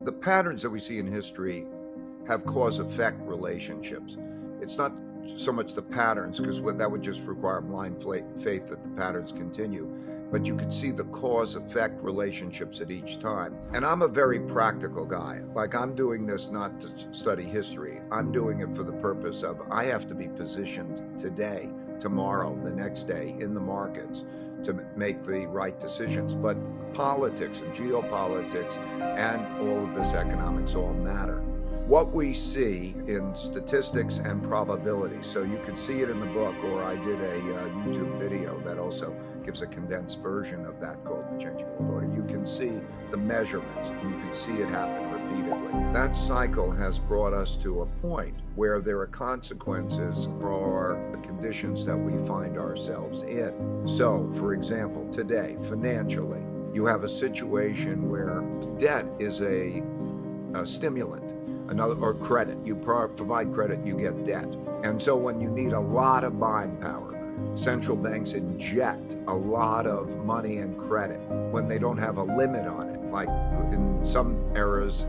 The patterns that we see in history have cause-effect relationships. It's not so much the patterns, because that would just require blind faith that the patterns continue, but you could see the cause-effect relationships at each time. And I'm a very practical guy. Like, I'm doing this not to study history. I'm doing it for the purpose of I have to be positioned today, tomorrow, the next day in the markets to make the right decisions. But politics and geopolitics and all of this economics all matter. What we see in statistics and probability, so you can see it in the book, or I did a YouTube video that also gives a condensed version of that called The Changing World Order. You can see the measurements, and you can see it happen repeatedly. That cycle has brought us to a point where there are consequences for the conditions that we find ourselves in. So, for example, today, financially, you have a situation where debt is a stimulant. Or credit. You provide credit, you get debt. And so when you need a lot of buying power, central banks inject a lot of money and credit when they don't have a limit on it. Like in some eras,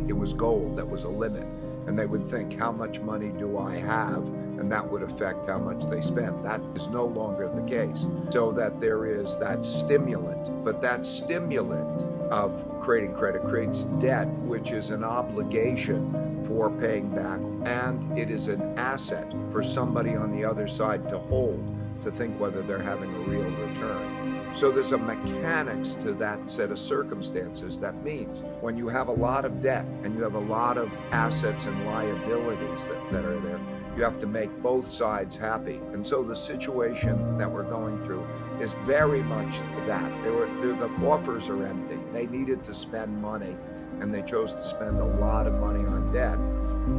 it was gold that was a limit. And they would think, how much money do I have? And that would affect how much they spend. That is no longer the case. So that there is that stimulant, but that stimulant of creating credit creates debt, which is an obligation for paying back, and it is an asset for somebody on the other side to hold, to think whether they're having a real return. So there's a mechanics to that set of circumstances. That means when you have a lot of debt and you have a lot of assets and liabilities that are there, you have to make both sides happy. And so the situation that we're going through is very much that. The coffers are empty. They needed to spend money, and they chose to spend a lot of money on debt.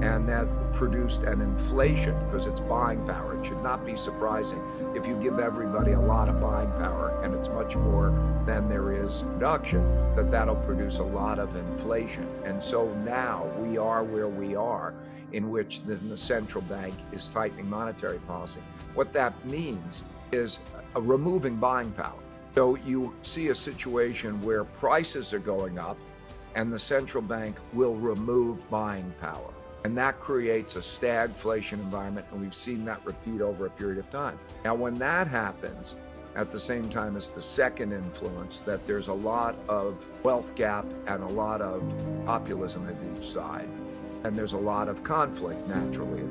And that produced an inflation because it's buying power. It should not be surprising if you give everybody a lot of buying power, and it's much more than there is production, that'll produce a lot of inflation. And so now we are where we are, in which the central bank is tightening monetary policy. What that means is removing buying power. So you see a situation where prices are going up, and the central bank will remove buying power. And that creates a stagflation environment, and we've seen that repeat over a period of time. Now, when that happens, at the same time as the second influence, that there's a lot of wealth gap and a lot of populism at each side, and there's a lot of conflict, naturally,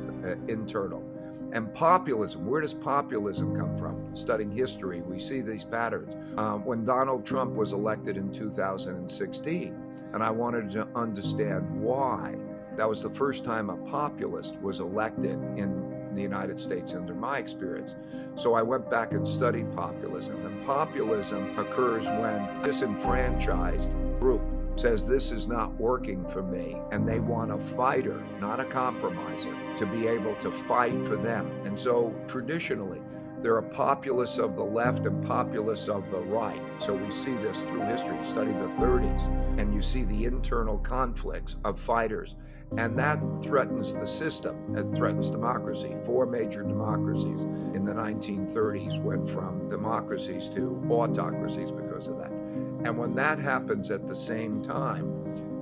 internal. And populism, where does populism come from? Studying history, we see these patterns. When Donald Trump was elected in 2016, and I wanted to understand why. That was the first time a populist was elected in the United States under my experience. So I went back and studied populism. And populism occurs when a disenfranchised group says this is not working for me, and they want a fighter, not a compromiser, to be able to fight for them. And so traditionally, there are populists of the left and populists of the right. So we see this through history. You study the 30s, and you see the internal conflicts of fighters. And that threatens the system. It threatens democracy. 4 major democracies in the 1930s went from democracies to autocracies because of that. And when that happens at the same time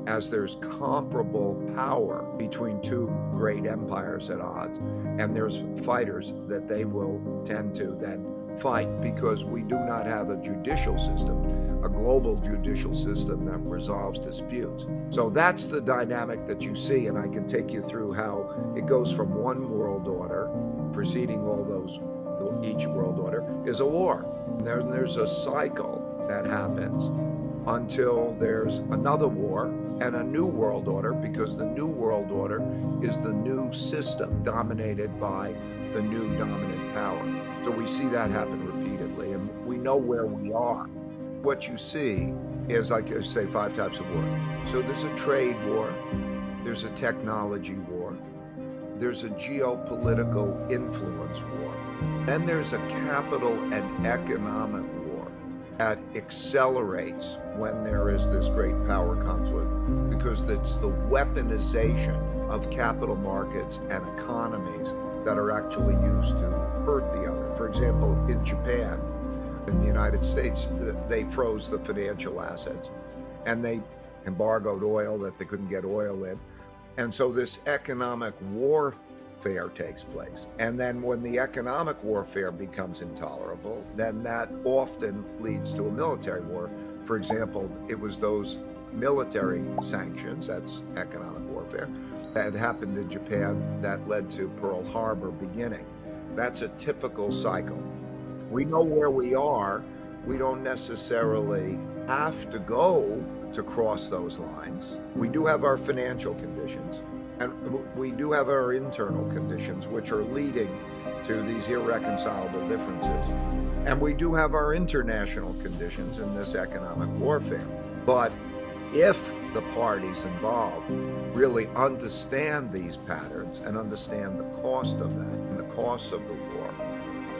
as there's comparable power between 2 great empires at odds, and there's fighters that they will tend to then fight, because we do not have a judicial system, a global judicial system that resolves disputes. So that's the dynamic that you see, and I can take you through how it goes from one world order, preceding all those, each world order is a war. And there's a cycle that happens until there's another war and a new world order, because the new world order is the new system dominated by the new dominant power. So we see that happen repeatedly, and we know where we are. What you see is, like I say, 5 types of war. So there's a trade war, there's a technology war, there's a geopolitical influence war, then there's a capital and economic war that accelerates when there is this great power conflict, because it's the weaponization of capital markets and economies that are actually used to hurt the other. For example, in Japan, in the United States, they froze the financial assets, and they embargoed oil that they couldn't get oil in. And so this economic warfare takes place. And then when the economic warfare becomes intolerable, then that often leads to a military war. For example, it was those military sanctions, that's economic warfare, that happened in Japan that led to Pearl Harbor beginning. That's a typical cycle. We know where we are. We don't necessarily have to go to cross those lines. We do have our financial conditions, and we do have our internal conditions, which are leading to these irreconcilable differences. And we do have our international conditions in this economic warfare. But if the parties involved really understand these patterns and understand the cost of that and the cost of the war,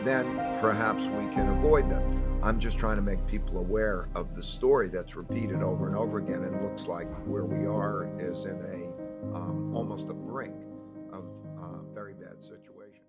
then perhaps we can avoid them. I'm just trying to make people aware of the story that's repeated over and over again, and looks like where we are is in a almost a brink of a very bad situation.